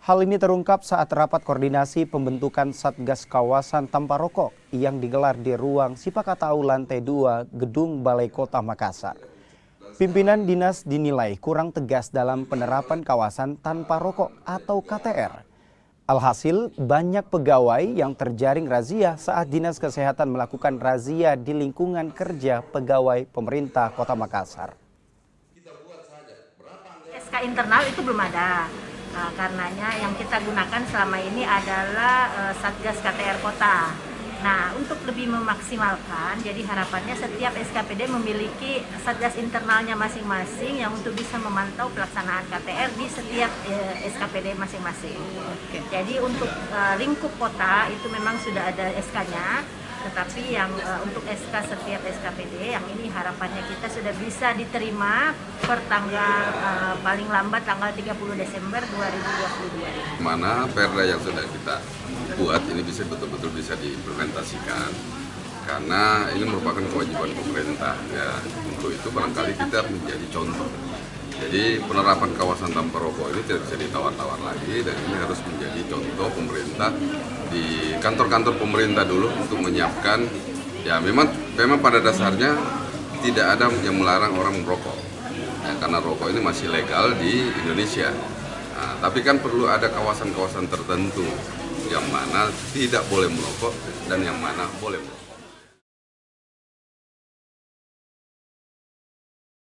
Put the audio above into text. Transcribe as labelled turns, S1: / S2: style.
S1: Hal ini terungkap saat rapat koordinasi pembentukan Satgas Kawasan Tanpa Rokok yang digelar di ruang Sipakatau lantai 2 Gedung Balai Kota Makassar. Pimpinan dinas dinilai kurang tegas dalam penerapan kawasan tanpa rokok atau KTR. Alhasil, banyak pegawai yang terjaring razia saat Dinas Kesehatan melakukan razia di lingkungan kerja pegawai pemerintah Kota Makassar.
S2: SK internal itu belum ada. Karenanya yang kita gunakan selama ini adalah Satgas KTR Kota. Nah, untuk lebih memaksimalkan, jadi harapannya setiap SKPD memiliki Satgas internalnya masing-masing yang untuk bisa memantau pelaksanaan KTR di setiap SKPD masing-masing. Jadi untuk lingkup kota itu memang sudah ada SK-nya, tetapi yang untuk SK setiap SKPD yang ini harapannya kita sudah bisa diterima per tanggal paling lambat tanggal 30 Desember 2022.
S3: Mana perda yang sudah kita buat ini bisa betul-betul bisa diimplementasikan karena ini merupakan kewajiban pemerintah ya. Untuk itu barangkali kita menjadi contoh. Jadi penerapan kawasan tanpa rokok ini tidak bisa ditawar-tawar lagi dan ini harus menjadi contoh pemerintah di kantor-kantor pemerintah dulu untuk menyiapkan ya memang pada dasarnya tidak ada yang melarang orang merokok ya, karena rokok ini masih legal di Indonesia. Nah, tapi kan perlu ada kawasan-kawasan tertentu yang mana tidak boleh merokok dan yang mana boleh merokok.